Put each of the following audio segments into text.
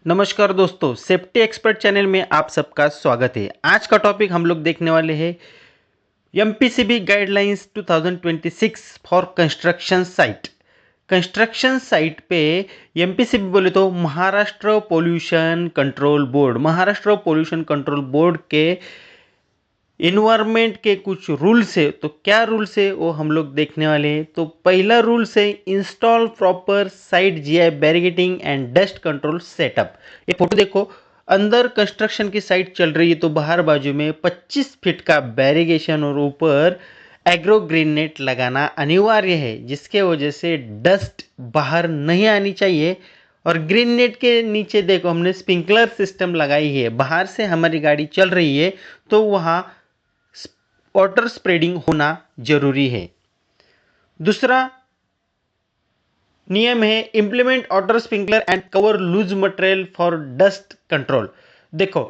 नमस्कार दोस्तों, safety expert channel में आप सबका स्वागत है। आज का टॉपिक हम लोग देखने वाले हैं MPCB guidelines 2026 for construction site. Construction site पे एमपीसीबी बोले तो Maharashtra pollution control board, Maharashtra pollution control board के इन्वायरमेंट के कुछ रूल्स है। तो क्या रूल्स है वो हम लोग देखने वाले हैं। तो पहला रूल्स है install proper site GI barricading and dust control setup. ये फोटो देखो, अंदर कंस्ट्रक्शन की साइट चल रही है तो बाहर बाजू में 25 फीट का बैरिगेशन और ऊपर एग्रो ग्रीन नेट लगाना अनिवार्य है, जिसके वजह से डस्ट बाहर नहीं आनी चाहिए। और ग्रीन नेट के नीचे देखो हमने स्प्रिंकलर सिस्टम लगाई है। बाहर से हमारी गाड़ी चल रही है तो वहाँ वाटर स्प्रेडिंग होना जरूरी है। दूसरा नियम है implement water sprinkler and cover loose material for dust control. देखो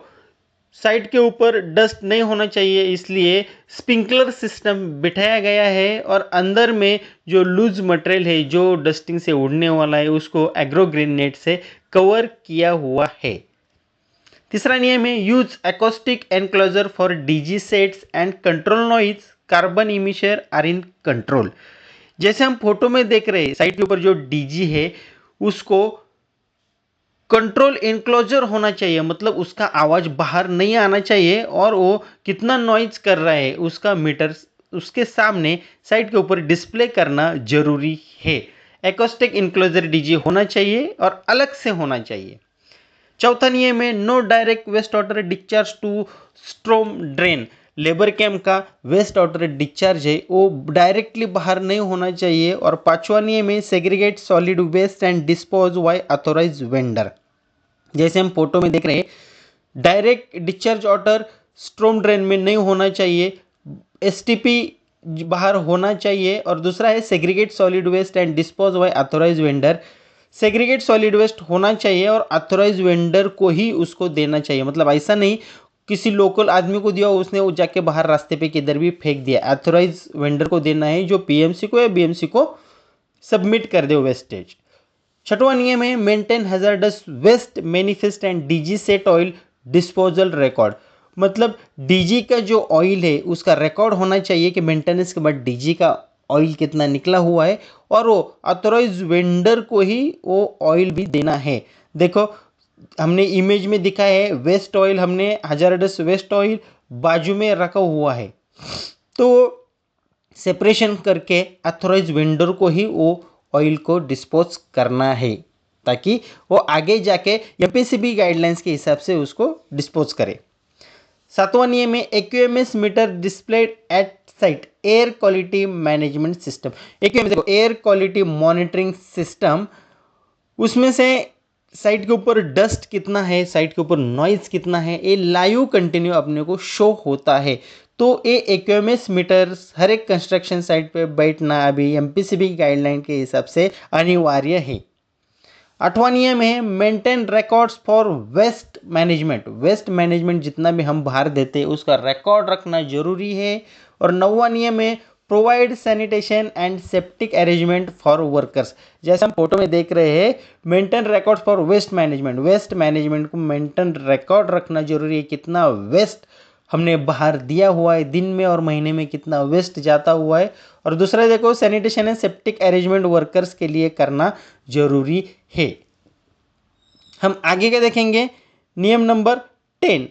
साइड के ऊपर डस्ट नहीं होना चाहिए, इसलिए स्प्रिंकलर सिस्टम बिठाया गया है और अंदर में जो लूज मटेरियल है जो डस्टिंग से उड़ने वाला है उसको एग्रो ग्रीन नेट से कवर किया हुआ है। तीसरा नियम है use acoustic enclosure for DG sets and control noise, carbon emissions are in control. जैसे हम फोटो में देख रहे हैं साइट के ऊपर जो डीजी है उसको कंट्रोल एनक्लोजर होना चाहिए, मतलब उसका आवाज बाहर नहीं आना चाहिए और वो कितना नॉइज कर रहा है उसका मीटर उसके सामने साइट के ऊपर डिस्प्ले करना जरूरी है। एकॉस्टिक एनक्लोजर डीजी होना चाहिए और अलग से होना चाहिए। चौथा नियम है no direct waste water discharge to storm drain. Labour camp का वेस्ट वाटर डिस्चार्ज है वो डायरेक्टली बाहर नहीं होना चाहिए। और पांचवा नियम है segregate solid waste and dispose by authorise vendor. जैसे हम फोटो में देख रहे हैं direct discharge water storm drain में नहीं होना चाहिए, एसटीपी बाहर होना चाहिए। और दूसरा है segregate solid waste and dispose by authorise vendor. Segregate solid waste होना चाहिए और ऑथोराइज वेंडर को ही उसको देना चाहिए, मतलब ऐसा नहीं किसी लोकल आदमी को दिया उसने वो जाके बाहर रास्ते पे किधर भी फेंक दिया। ऑथोराइज वेंडर को देना है जो पीएमसी को या बीएमसी को सबमिट कर दे वेस्टेज। छठवां नियम है maintain hazardous waste manifest and DG set oil disposal record. मतलब डीजी का जो ऑयल है उसका रिकॉर्ड होना चाहिए कि मेंटेनेंस के बाद डीजी का ऑयल कितना निकला हुआ है और वो ऑथोराइज वेंडर को ही वो ऑयल भी देना है। देखो हमने इमेज में दिखाया है वेस्ट ऑयल, हमने हजारडस वेस्ट ऑयल बाजू में रखा हुआ है तो सेपरेशन करके ऑथोराइज वेंडर को ही वो ऑयल को डिस्पोज करना है ताकि वो आगे जाके एमपीसीबी गाइडलाइंस के हिसाब से उसको डिस्पोज करे। सातवां नियम है AQMS meter displayed at site air quality management system. AQMS देखो एयर क्वालिटी मॉनिटरिंग सिस्टम, उसमें से साइट के ऊपर डस्ट कितना है, साइट के ऊपर नॉइज कितना है, ये लाइव कंटिन्यू अपने को शो होता है। तो ये एक्यूएमएस मीटर्स हर एक कंस्ट्रक्शन साइट पे बैठना अभी एमपीसीबी गाइडलाइन के हिसाब से अनिवार्य है। आठवां नियम है maintain records for waste management. Waste management जितना भी हम बाहर देते हैं उसका रिकॉर्ड रखना जरूरी है। और नौवां नियम है provide sanitation and septic arrangement for workers. जैसे हम फोटो में देख रहे हैं maintain record for waste management, waste management को मेंटेन रिकॉर्ड रखना जरूरी है, कितना वेस्ट हमने बाहर दिया हुआ है दिन में और महीने में कितना वेस्ट जाता हुआ है। और दूसरा देखो sanitation and septic arrangement workers के लिए करना जरूरी है। हम आगे क्या देखेंगे, नियम number 10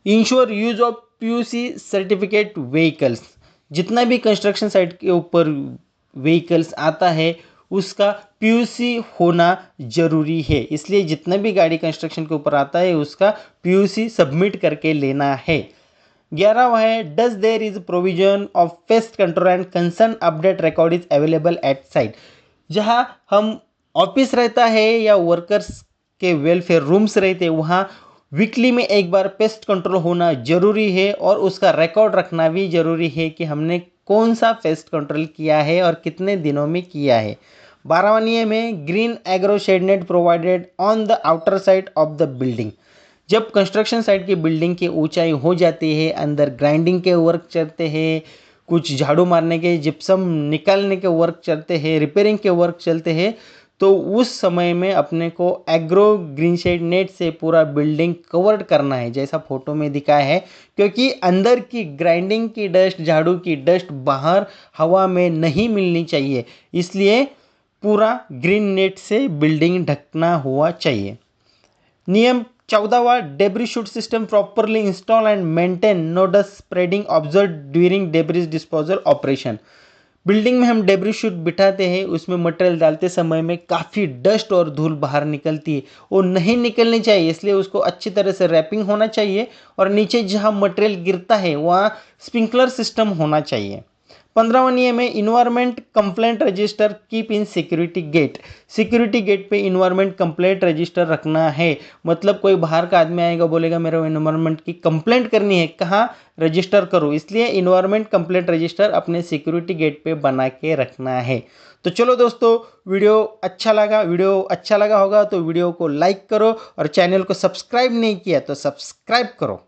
ensure use of PUC certificate vehicles. जितना भी कंस्ट्रक्शन साइट के ऊपर व्हीकल्स आता है उसका पीयूसी होना जरूरी है, इसलिए जितना भी गाड़ी कंस्ट्रक्शन के ऊपर आता है उसका पीयूसी सबमिट करके लेना है। 11वां है does there is provision of pest control and concern update record is available at site. जहां हम ऑफिस रहता है या वर्कर्स के वेलफेयर रूम्स रहते हैं वहाँ वीकली में एक बार पेस्ट कंट्रोल होना जरूरी है और उसका रिकॉर्ड रखना भी जरूरी है कि हमने कौन सा पेस्ट कंट्रोल किया है और कितने दिनों में किया है। 12वां नियम है green agro shade net provided on the outer side of the building. जब कंस्ट्रक्शन साइट की बिल्डिंग की ऊंचाई हो जाती है, अंदर ग्राइंडिंग के वर्क चलते हैं, कुछ झाड़ू मारने के जिप्सम निकालने के वर्क चलते हैं, रिपेयरिंग के वर्क चलते हैं, तो उस समय में अपने को एग्रो ग्रीन शेड नेट से पूरा बिल्डिंग कवर्ड करना है, जैसा फोटो में दिखा है, क्योंकि अंदर की ग्राइंडिंग की डस्ट, झाड़ू की डस्ट बाहर हवा में नहीं मिलनी चाहिए, इसलिए पूरा ग्रीन नेट से बिल्डिंग ढकना हुआ चाहिए। नियम 14वां, debris chute system properly install and maintain, no dust spreading observe during debris disposal operation. Building में हम डेब्री शूट बिठाते हैं, उसमें मटेरियल डालते समय में काफ़ी डस्ट और धूल बाहर निकलती है, वो नहीं निकलनी चाहिए, इसलिए उसको अच्छी तरह से रैपिंग होना चाहिए और नीचे जहाँ मटेरियल गिरता है वहाँ स्प्रिंकलर सिस्टम होना चाहिए। 15वां नियम है, environment complaint register keep in security gate. Security gate पे इन्वायरमेंट कंप्लेंट रजिस्टर रखना है, मतलब कोई बाहर का आदमी आएगा बोलेगा मेरे इन्वायरमेंट की कंप्लेंट करनी है, कहाँ रजिस्टर करूँ, इसलिए इन्वायरमेंट कंप्लेंट रजिस्टर अपने सिक्योरिटी गेट पे बना के रखना है। तो चलो दोस्तों, वीडियो अच्छा लगा होगा तो वीडियो को लाइक करो और चैनल को सब्सक्राइब नहीं किया तो सब्सक्राइब करो।